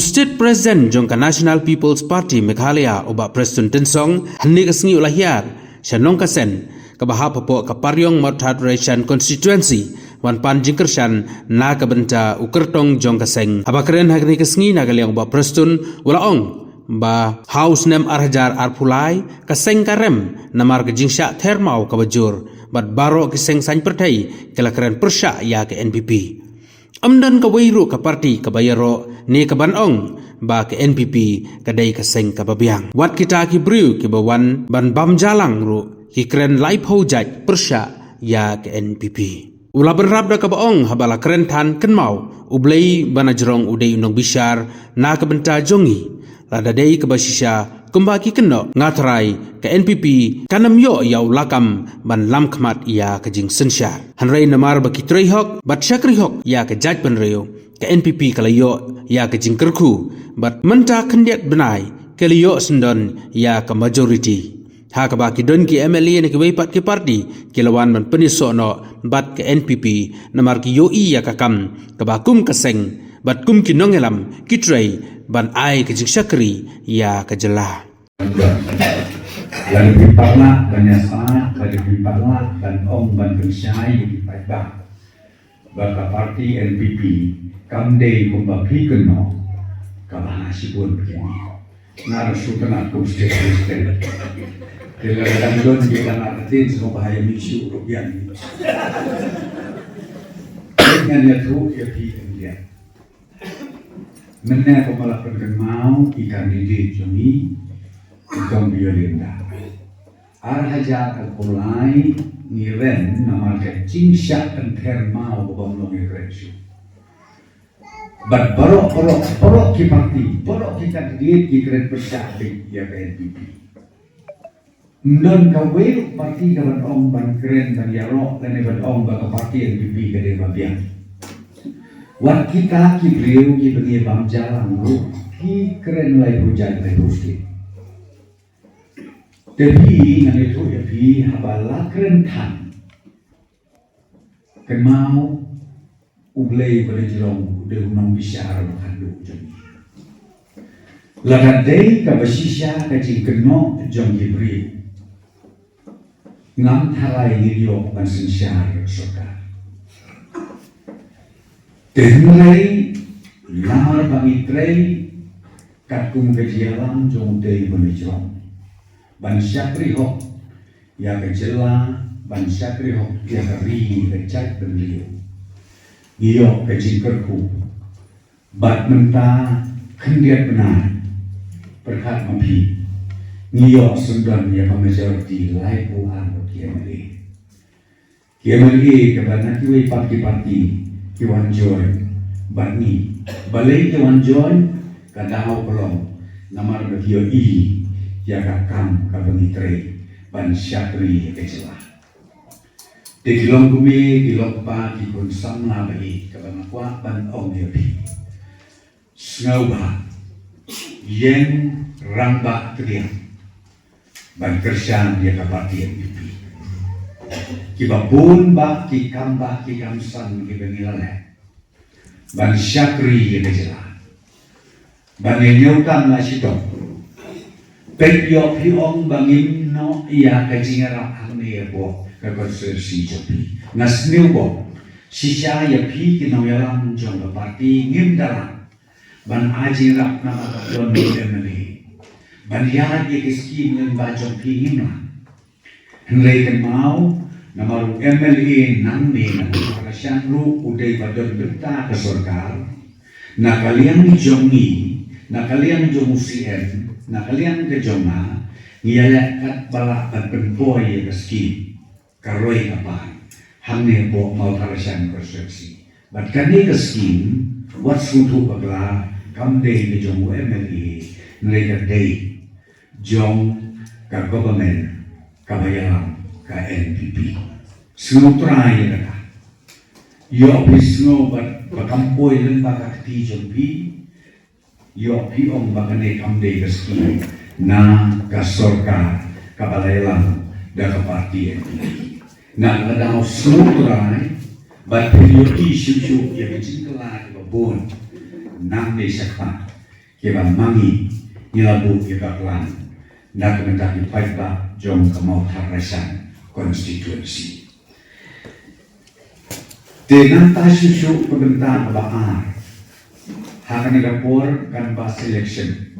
State President Jongka National People's Party Meghalaya Oba Preston Tensong Hani Kasngi Ulahiar Shanong Kasen Kabahap Papo Kaparyong Mouthad Ration Constituency Wan Pan Jingkershan Na Kabenta Ukertong Jongka Seng Abakren Hani Kasngi Nagaliang Oba Preston Ulaong Ba House Nem Arhajar Arpulai Kaseng Karem Namar Kejingsha Thermau Kabajur Bat Baro Kiseng Sany Pertai Kelakren Persya Ya ke NPP Amdan ka wairu ka parti ka bayaro ni ka banong ba ke NPP kadai ka seng ka babiang. Wat kita ki briu ki bawan ban bam jalang ru ki kren lai phau jaj persya ya ke NPP. Ula berrab da ka baong habala kren tan kenmau ublei banajrong udai unong bishar na ka benta jongi lada dei ka basisya kumbaki keno ngatrai ke NPP kanam yo yaw lakam ban lam khmat ya ke jing sensyar hanrei namar baki treihok bat syakri hok ya ke jaj ban reo ke NPP kalayo ya ke jing kerku bat menta kendiat benai ke liyo sendon ya ke majority ha ka baki don ki MLA ne ke weipat ke parti ke lawan ban peniso no bat ke NPP namar ki yo i ya ka kam ke bakum keseng bat kum ki nongelam ki trei ban ai ke jing syakri ya ke jelah lalu pimpaklah banyak sangat lalu pimpaklah dan om ban kensyai di paibah baka parti NPP kamdei kumbapi keno kabahasipun begini narasukan aku state kadang-kadang don kita ngertiin semua bahaya misi rupiah ini dengan ya tuh ya dia Mena kepala perkemau ikan didik jami ikan biolinda. Arhajar alkolai niren nama kecing syak termau bawang ngirensu. But borok kiparti kita didik ikren persyatik ya PNPP. Non kawel parti kawan om ban keren dan yarok dan ban om baka parti NPP kade babian. Wat kita ki beliau ki bengi bam jalan lu ki keren lai hujan lai rusti. Tapi ngan itu ya pi habala keren tan. Kemau ublei pada jerong de unang bisyar makandu jami. Lagadei ka basisya ka jingkeno jong gibri. Ngam tharai ngiyo ban sensyar soka. Tenrai lamar bangitrei katung kejialan jong dei benijrong ban syakri hok ya kejela ban syakri hok ya keri kecak benliu iyo kejingkerku bat menta kendiat benar perkat mampi ngiyo sundan ya majority lai puan KMLA kabana kiwai parti Kiwan Joy, Bani, Balai Kiwan Joy, Kadao Kolong, Namar Bagio I, Yaga Kam Kabani Trey, Ban Syakri Kecelah. Di kilong kumi, kilong pa, kikun samna bagi, Kabana Kwa, Ban Ong Yapi. Sengau ba, Yen Ramba Kriang, Ban Kersyang Dia Kapati Yapi. Kibabun ba kikam san kibengilale ban syakri ya kejela ban nyautan la sito pekyo piong bangin no ya kejingara ame bo kakonsersi jopi nasniu bo sisya ya pi kinawalan jong parti ngimdara ban ajira nama don emeli ban ya ye kiskim ngen ba jopi ngimla henlei mau Namaru MLA nangme na karasyan ru uday badon benta ke sorkar na kaliang jongi na kaliang jomusian na kaliang ke jonga ngiyala kat bala at penpoy ke skim karoy kapan hamne bo mau karasyan konstruksi bat kani ke skim wat sutu pagla kamde ke jomu MLA nreka day jong ka government kabayaran ka NPP. Snow try na ka. Yo snow but bakampoy lang baka tijon pi. Yo piong baka ne kamde kaski na kasorka kabalaylang da kaparti NPP. Na nadaw snow try but yo issue ya kecil kelak babon nang de sakpa kiba mangi nilabu kiba plan na kementaki paiba jong kamau Tharaisan constituency. Dengan susu pembentaan abaan hakan negapor kan bas election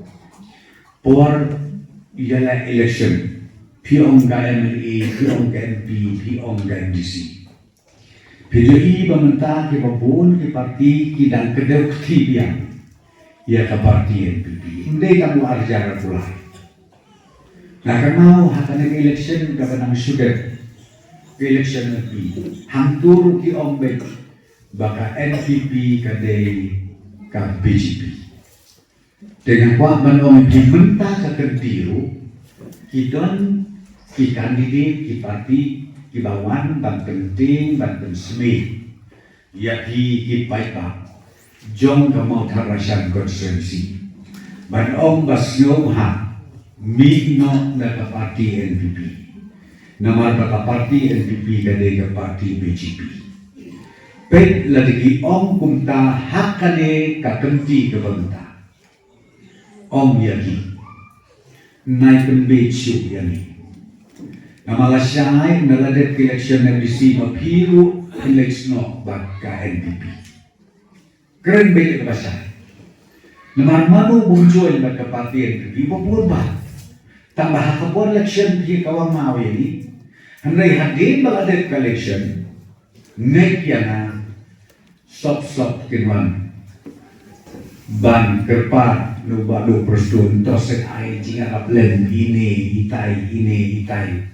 por ialah election piong ka MLA, piong ka MP, piong ka MDC. PDI pemerintah ke babun ke parti ki dan kedau ketibian ia ke parti NPP. Hindi kamu arjara pula. Nah kenau hakan election ka benang sudah election NP. Hampur ki ombek baka NPP kadai ka BJP. Dengan kuat menong dimentah ke kentiru kidon ki kandidat ki parti ki bawan ban penting ban pensemi ya ki paipa jong kamau Tharaisan constituency ban om basyo ha mi no na ka parti NPP namar ka parti NPP kadai ka parti BJP pet lagi om kumta hakane ka kenti ka banta om yaki naik pembecu yani namala syai naladet election MDC mapiru election baka NPP keren beli ke pasal namar madu muncul baka parti NPP popurba tambah hakapon election di kawang mau ini handai hadir baladet election nek yana sop kinwan ban kerpa nuba do perstun tosek ai jinga kaplen ini itai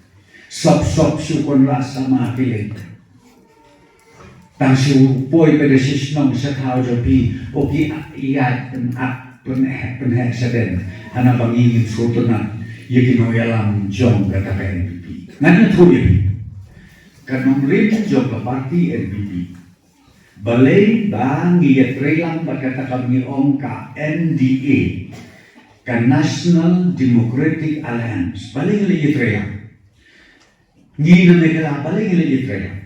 sop sukon la sama pilih tang su poi pada sisnong sakau jopi oki iya penhek seden hana bangingin sutuna yaki no yalam jong kata NPP ngana tu ini kanong rin jong ke parti NPP balai bang ia trelang berkata kami ongka NDA ke National Democratic Alliance balai ia trelang ni namanya balai ia trelang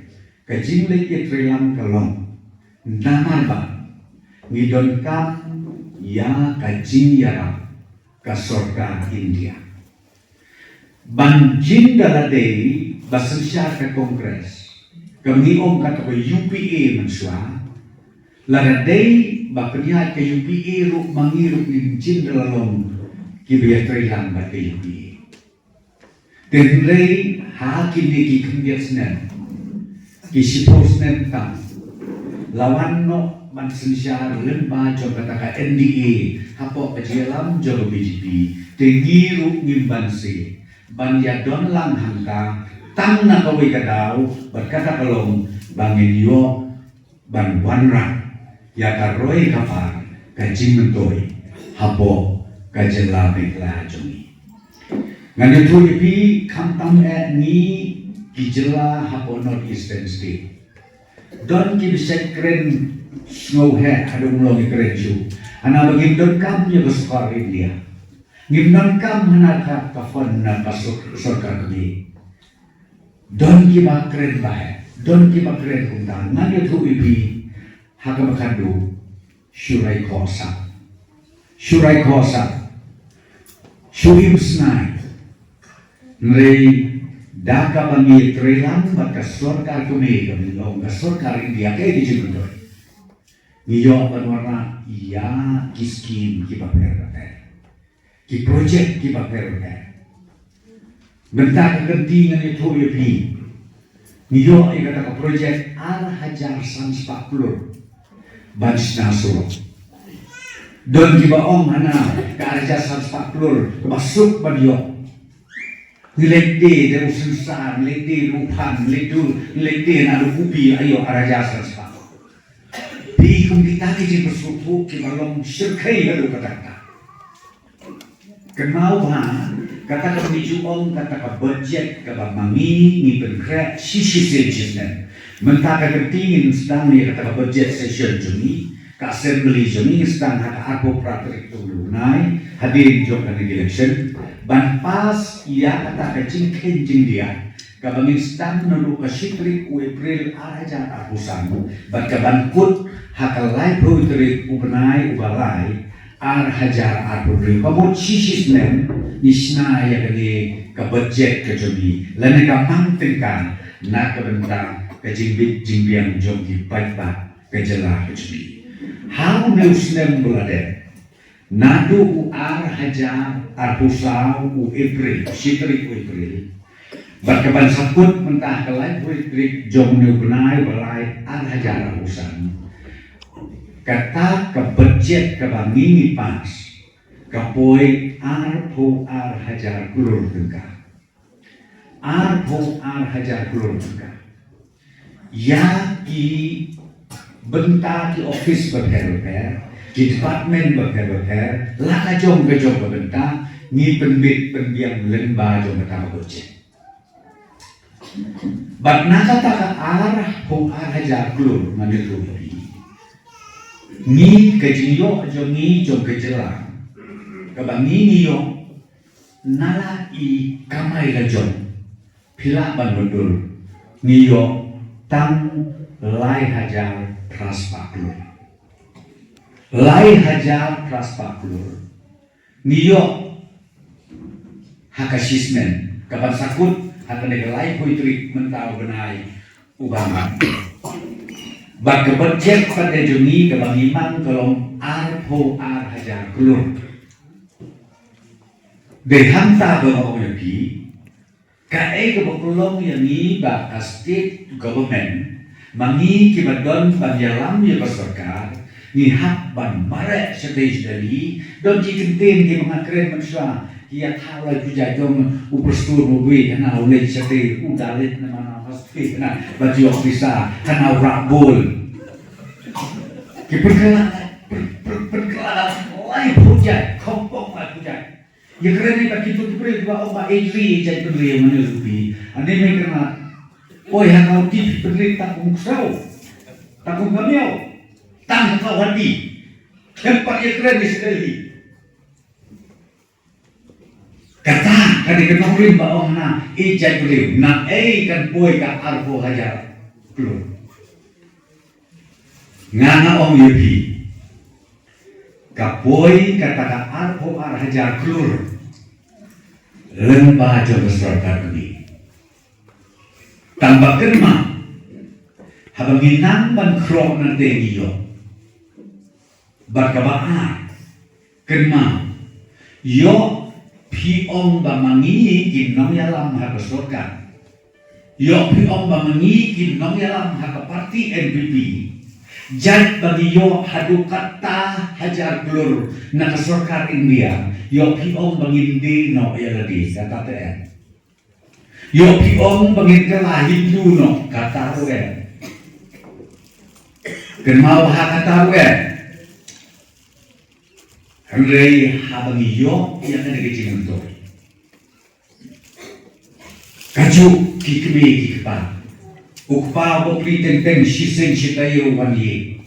ke jingle ia trelang kalong namar ba ni don kam ya kajing yara ke sorga India banjin daladei basensya ke Kongres kami om kata ko UPA mensua laradai baknya ke UPA ru mangiru ni jindalalom kibiya trilang ba ke UPA tenrei hakin ni ki kembiasnen ki siposnen tam lawan no mansensyar lemba jong kata ka NDA hapo kajelam jong BJP tengiru ngimbanse banya don lang hangka tang na kawai kadau berkata kalong bangin yo ban wanra ya karoi kafar kajing mentoi hapo kajela bekla jongi ngani tu ipi kamtam ni kijela hapo North Eastern State don ki sekren snow he adung lo keren ju ana bagin don kam nya besar India ngimnan kam hana ka kafon na pasuk sorka kami don kiba keren bahe, don kiba keren kumtan. Nanya tu ibi hakamakadu syurai kosa, syurim snai. Nrei daka bangi trelang baka sorkar kumi kami long ka sorkar India kaya di jemendoi. Niyo warna iya kiskim kiba perate, ki project kiba perate. Bentar kegentingan itu lebih. Niyo ay kata ka project Al-Hajar Sanspakplur Bansi Nasuro. Don kibaong hana ka Al-Hajar Sanspakplur masuk badiyo. Nilekde dari usensa, nilekde rupan, nilekde na rukupi ayo Al-Hajar Sanspakplur. Di kung kita kiji bersuku kibalong syirkai lalu kata. Kenal ba? Kata kami juong kata ka budget ka ba mangi ni penkret sisi sejenen mentaka ketingin sedang ni kata ka budget session juni ka assembly juni sedang haka aku praterik tulunai hadir jong ka election ban pas ia kata ka jingken dia ka bangin sedang nanu ka syitrik April araja aku sanggup ban ka ban kut haka lai proterik ubenai ubalai ar hajar ar putri kabut sisis nem nisna ya kali ka budget ka jomi lane ka mangtingkan na ka bentang ka jingbiang jom di patba ka jela ka jomi how news nem bulade nadu u ar hajar ar pusau u april sitri u april bakaban sakut mentah kalai u april jom nu benai balai ar hajar ar pusan kata ke budget ke bangi pas ke poi arpo ar hajar kulur tengah arpo ar hajar kulur tengah ya ki bentar di office berher-her di department berher-her laka jom ke jom bentar ni penbit pendiam lemba jom betama budget bat naka taka arpo ar hajar kulur manil ni kejio jo ni jo kejela kabangi ni yo nala I kamai la jo pila ban mundur ni yo tang lai hajar praspaklur lai hajar praspaklur ni yo hakasismen kaban sakut hakane lai poitri mentau benai ubama bak budget pada juni ke bangimang kolom arpo ar hajar kulur dehanta bangong yapi kae ke bakulong yang ni bak state government mangi ki badon banyalam ya berserkar ni hak ban mare stage dari don ji kentin ki mangakren manusia kia thalai puja jong uperstur mobi kana oleh sate udalit nama hospital na baju ofisa kana rabul ki perkelan lai puja kompong la puja ya keren ni tak itu diberi dua obat ejri jadi beri mana lupi ane me kena oi hakau ti beri takungsau tak kamiau tang kau hati tempat ya keren di sekali kata kadi kenalin ba na ijai beliau na kan boy ka arpo hajar keluar ngana om yupi ka boy kata ka arpo ar hajar keluar lemba jo besar ni tambah kenma habanginang ban krok na tengiyo barkabaan kenma yo piong bamangi kinong yalam haka sorkan yo piong bamangi kinong yalam haka parti NPP jad bagi yo hadu kata hajar glur na kasorkar India yo piong bangindi no yaladi kata TN yo piong bangin kala Hindu no kata ruwen kenal haka ruwen Henry habangi yo yang ada di Cimento. Kaju kikme kikpa. Ukpa bopri teng sisen sitayo wanyi.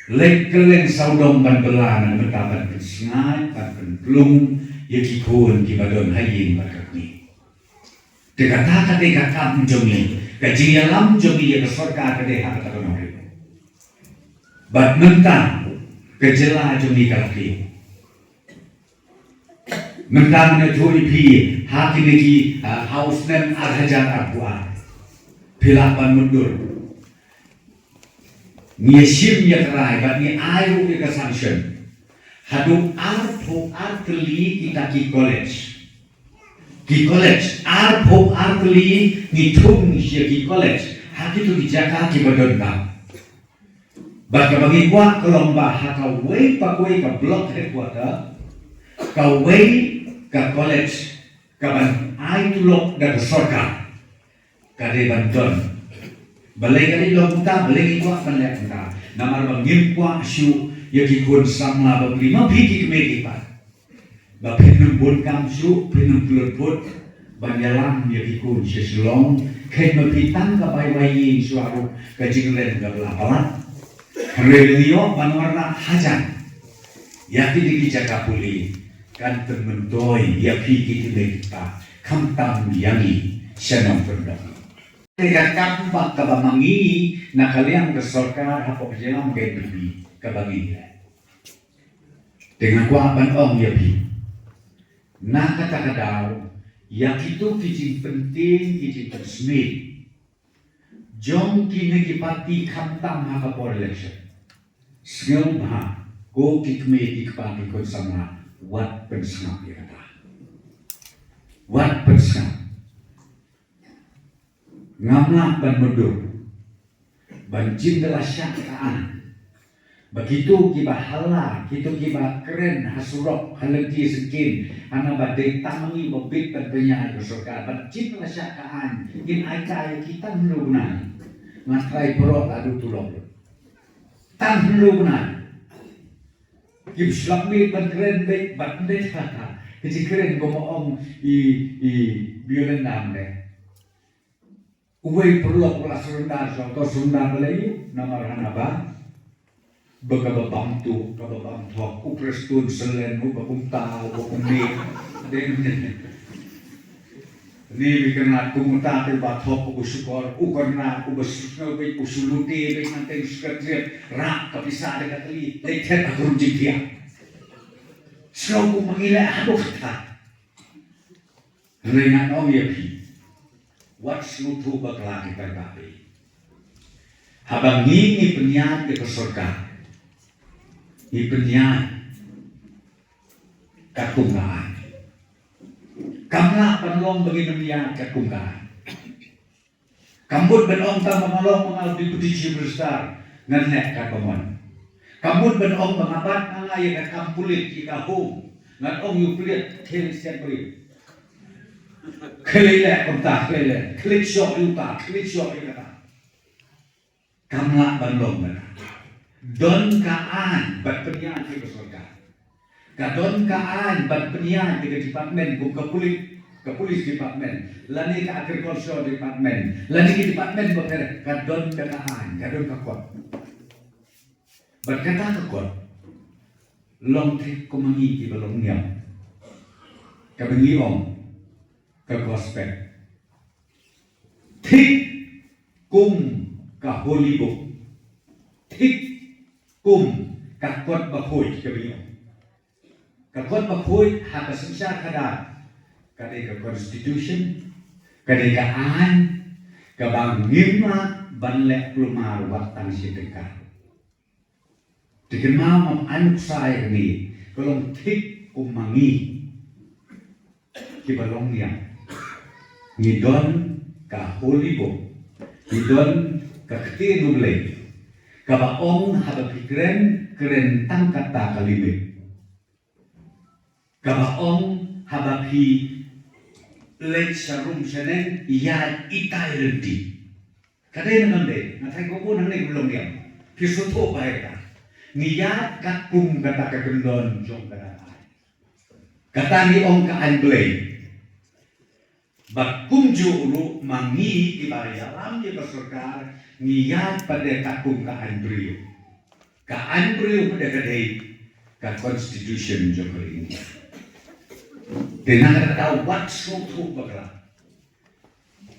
Lek keleng saudom ban belan betaban pensengai ban penplung ya kikun kibadon hayin bakakni. Dekata kate kakam jomi. Kaji alam jomi ya kesorka kate hak takonori. Bat mentang kejela jomi kalaki. Mentang na tuhi pi hati niki house nem arhajar arbuan pilapan mundur ni sim ya kerai bat ni ayu ya sanction hadu arpo arteli kita ki college arpo arteli ni tung ya ki college hati tu dijaka ki badonta bat kabagi kwa kelomba haka wei pakoi ka block headquarter ka wei ka college kaban ai tulok da sorka kade banton balai kali lo puta balai kwa panlek puta namar bangim kwa syu yaki kun samla ba prima phiki kemedi pa ba phenum bon kam syu phenum plot pot banyalam yaki kun seslong khen ma pitang ka bai bai suaru ka jinglen ka belapalan relio banwarna hajan yaki diki jaga puli kan termentoi ya piki kita kamtam yangi senang berdam. Tidak kampak kabamangi nak kalian kesorkar apa jelang kebibi kabangi. Dengan kuaban ong ya pi. Nah kata-kata yang itu kijing penting kijing tersmit. Jom kini kipati kamtam hakapor election. Sengau bah, ko kikme kipati kon sama wat pensengap ya kata. Wat pensengap. Ngamla ban medur. Ban jindela syakaan. Begitu kiba hala, gitu kiba keren hasurok halegi sekin, ana badai tamangi bobit berbanyak surga. Bacin lah syakaan, in aja kita melunan, ngatrai perot adu tulok, tan melunan. Kib selami berkeren baik batnet kata, kecil keren gomoong i biolen namne. Uwe perlu pula sundar, so sundar lagi nama apa? Bagabantu, bagabantu, uprestun selen, ubabungtau, ubabungni, ni bikinlah kumutah terbatok, ubusukor, ukorna, ubusukor, ubusuluti, nanti sekretariat, rak kepisah dekat li, lekat aku rujikia. Selalu mengira aduh kata, rengat om ya pi, wat selutu bakal kita kapi, habang ini penyiar ke surga. Ipenyan kakungkaan. Kamla panlong bagi nemian kakungkaan. Kambut benong tam mengalong mengal diputisi besar nganek kakomon. Kambut benong mengabat ngalaya kakampulit kita home ngan ong yukulit kelisian beri. Kelilek kontak kelilek, klik syok yuta, klik syok yuta. Kamla panlong benar. Don kaan bat penyian di surga. Kadon kaan bat penyian di departemen ke polis departemen. Lani ke agriculture departemen. Lani ke departemen beker kadon kaan, kadon kakot. Berkata kakot. Long trik kumangi di belum niam. Kabengi om ke gospel. Tik kum ka holy book. Tik kum kakot bakoy kabiyo. Kakot bakoy hakasensya kada kadai ka constitution, kadai ka an, kabang ngima banlek plumar watang sideka. Dikenal mam anuk saya ni, kolong tik kumangi kibalong niya. Ngidon ka holy book, ngidon ka ketinublay. Kabaong habapikren keren tangkat ta kalimit. Kabaong habapi lek sarum senen yad itay renti. Kadai naman de, natay ko po nang belum dia. Kisuto pa ita. Niyad kakung kata kagundon jong kata. Kata ni ong kaanglay. Bakumju ulu mangi ibayalam di surga niyad pada kakung kaanbrio. Kaanbrio pada kadai ka constitution joko ini. Dengar tahu wat suatu bakla.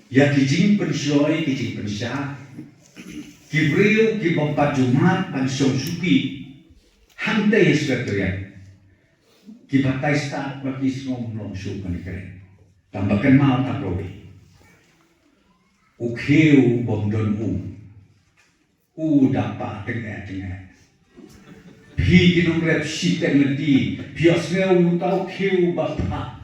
Ya kijing pensyoi kijing pensya. Kibrio kibompat Jumat pansong supi. Hantai sekretariat. Kibatai start bagi ngomong supan keren. Tambahkan mal tak boleh. Ukeu bomdon dapat tengah. Pi kinong rep siteng leti, biasnya tahu keu bapa.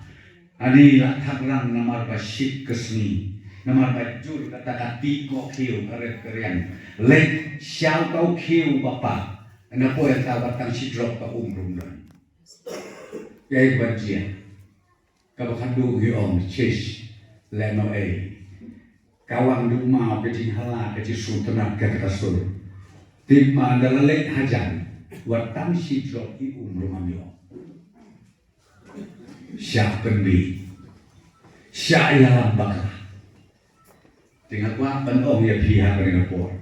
Ani lah takrang namar basit kesni, namar bajur kata tiko keu karep kerian. Lek siau tahu keu bapa. Anda po yang tahu batang sidrop ka umrumran. Yai bajian. Kabakan dugi om cis leno kawang duma kecing hala kecing sultanat kekasur timma dalalek hajan watang sidrop i rumamio syak penbi syak ilalam bakla tinggal wapan om ya pihak dengan por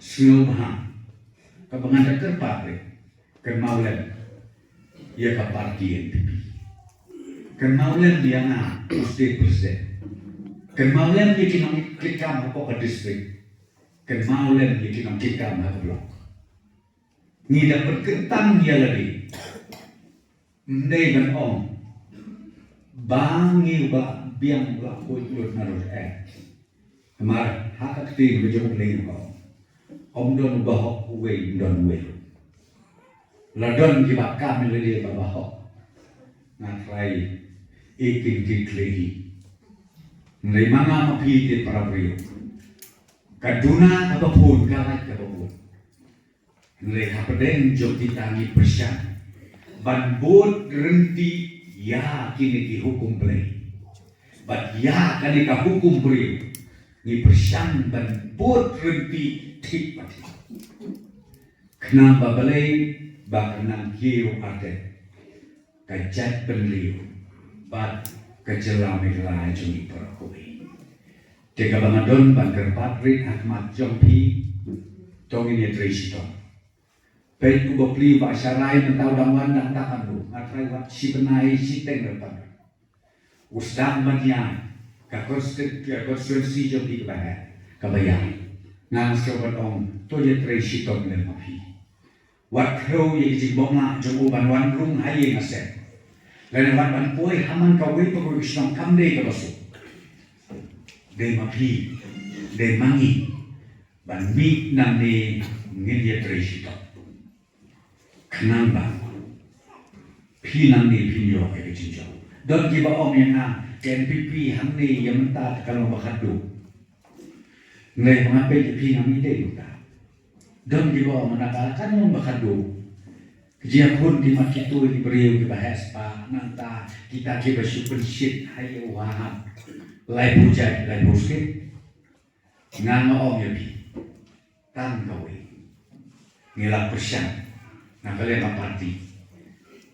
snubha kabangan kerpare kemaulen ya kapartien pipi. Kemaulan dia na state president. Kemaulan dia kinong kikam ako ka district. Kemaulan dia kinong kikam ako blok. Ni dapat kentang dia lagi. Nei ban ong bangi ba biang la koi lut na ro Amar hakak ti be jom le ko. Don ba ho we don we. La don ki ba kam le de ba ho. Na trai ikin ki klei. Nei manga ma pi te para brio. Kaduna ka ba pun ka lai ka ba pun. Nei ha pedeng jom ti tangi persyan. Ban bot renti ya kini ki hukum play. Bat ya kani ka hukum brio. Ni persyan ban bot renti tik pati. Kenapa balai bakanang hiu ate. Kajat penliu. Bat kejelam ilah jumi perkui. Teka bangadon bangker patrik Ahmad Jompi. Tong ini trisito. Peit ubopli ba syarai mentau dangwan dan takan lu. Ngatrai wat si benai si teng repan. Usdang manyai. Konstitusi Jompi kebayang. Nang sobat ong to ye trisito le mapi. Wat kau ye jibong la jom uban wan rung haye ngaset. Lain wat ban poi haman kau wei pokok Islam kamde kalosu. De mapi, de mangi, ban mi nang de ngin ye trisito. Kenapa? Pi nang de pinyo ke jinjo. Don kiba om yang na KNPP hamni yang mentah kalau bakadu. Ngai mengapai pi nang ide juga. Don kiba menakalakan yang bakadu. Jia pun di mak itu diberi dibahas pa nanta kita kiba super shit hayo wahab. Lai puja, lai buskit. Nganga om ya pi. Tan kawe. Ngilak persyan. Nakalema parti.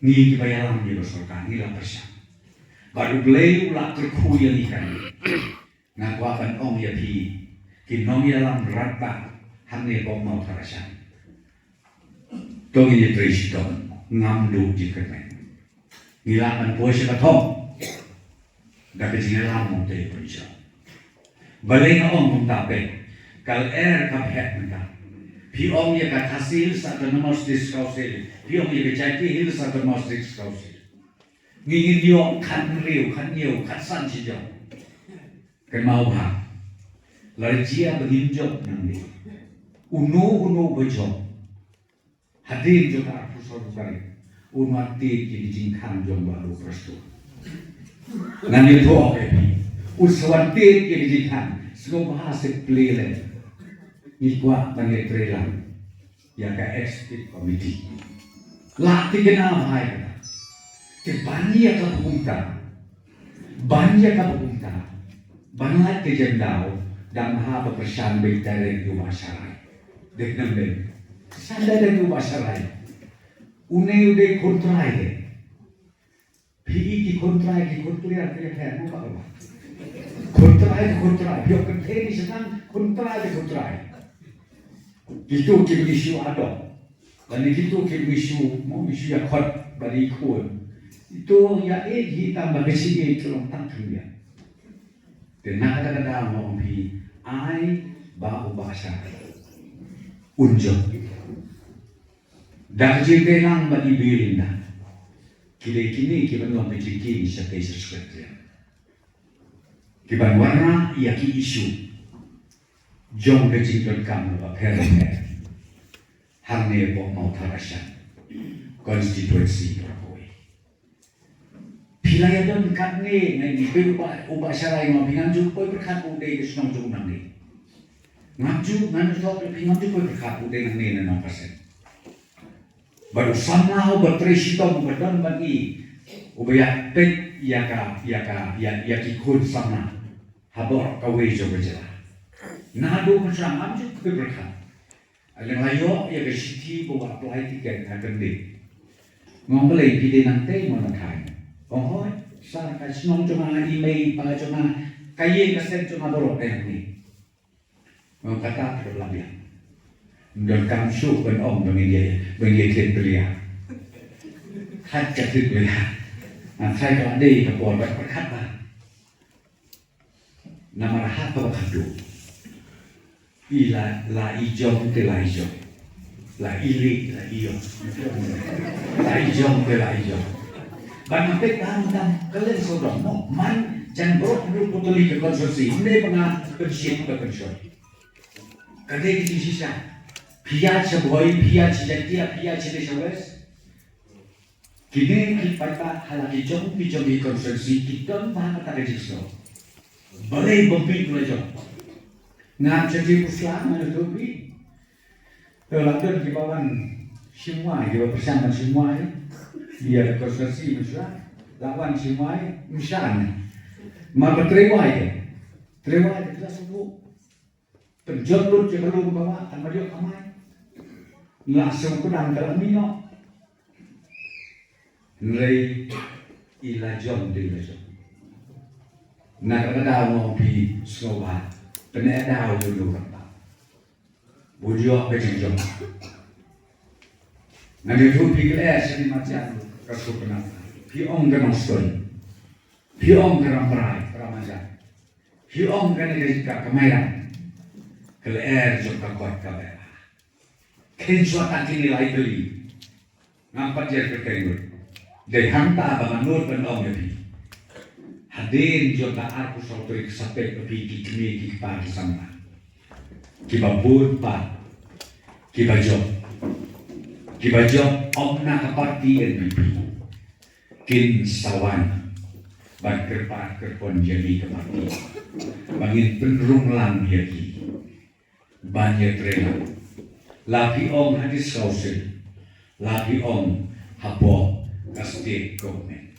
Ni kiba yalam di bersorkan ngilak persyan. Baru beliau lah terkuya ikan. Ngaku akan ong ya pi. Kinong yalam rata. Hamne kok mau terasan. Tong ini triston. Ngamdu jikamen. Ngilakan puasa katong. Dapat jingalam mong tayo perisa. Balay na ong mong tape. Kal kaphet naka. Pi ong ya katasil sa tanamos diskausil. Pi ong ya kajaki hil sa tanamos diskausil. Ngingin yo kan riu, kan yo, kan san si jo. Kan mau ha. Lari jia begin jo nanti. Uno bejo. Hadir jo ka pusor kari. Uno ati kini jingkan jo baru presto. Nanti to oke. Uswati kini jingkan. Sego bahasa plele. Ni kuat bagi trelan. Ya ka executive committee. Lati kena bahaya kata. Banyak kapunta, banyak kejendau dan maha berpesan beritarik di masyarakat. Dek nembel, sadar di masyarakat. Udah kontrai deh, pi kontrai apa apa? Kontrai, biar kerja senang kontrai. Itu isu ada, dan itu isu mau isu yang hot bagi ikut. Itu ya kita bagi itu lontang dia. Dan kata-kata mau pi ai bau bahasa unjuk. Dah jadi lang bagi birinda. Kini kita belum berjiki sebagai sesuatu. Kita warna ia ki isu. Jom berjingkot kamu baper. Hamne bok mau terasan. Konstitusi Pilaya don katne ngai ubah syarai mau pinganju koi berkat ude ke senang jung nanti. Ngaju nganu sok pinganju koi berkat ude nanti na 6%. Baru sama bertresito berdon bagi ubaya pet ya kikun sama habor kawe jo berjela. Nado macam ngaju koi berkat. Aleng layo ya ke siti bawa apply tiket akan deh. Ngomong pide nanti mau nakai. Oh, sa kasnong cuma email pa cuma kaye kasen cuma borok ni. Mau kata terlalu. Dan kamu syuk ben om bagi dia belia. Hat jatuh belia. Nah, saya kalau ada ke bawah berkata. Nama rahat apa kado? Ila la ijo ke la ijo. La ili la iyo. La ijo ke la ijo. Banyak petang kalian saudara mau man jangan berok putuli ke konsorsi ini pengat kerja ke kerja. Kadang kita sisa pihak sebuah pihak sejati pihak sejati kini kita halaki jom di konsorsi kita mana tak ada jisro. Balai bumpi pelajar. Ngam jadi Islam ada topi. Terlalu di bawah semua, di bawah bersama semua dia konsorsi Islam. Lawan semua misalnya. Maka terewai kita semua. Terjolur je kalau bawa tanpa dia kamai. Langsung kena dalam minyak. Nilai ilajom di ilajom. Nak ada mau pi sekolah, kena ada dulu kan. Bujuk berjejom. Nanti tu pi kelas ni macam kasut kena. Pi ong kena stone. Pi ong kena perai, ramajan. Pi ong kena kerja kemahiran. Kelas juga kuat kabel. Kensuatan kini lagi beli. Nampak dia berkendur. Dari hantar bangun penong lebih. Hadir juga aku saudari sampai pergi di pagi sama. Kiba purpa, kiba job omna kapati bibi. Kin sawan, ban kerpat kerpon jadi kemati. Bangin penrung lang yaki. Banyak rela. Lapi om hadis kausil. Lapi om habo. State government.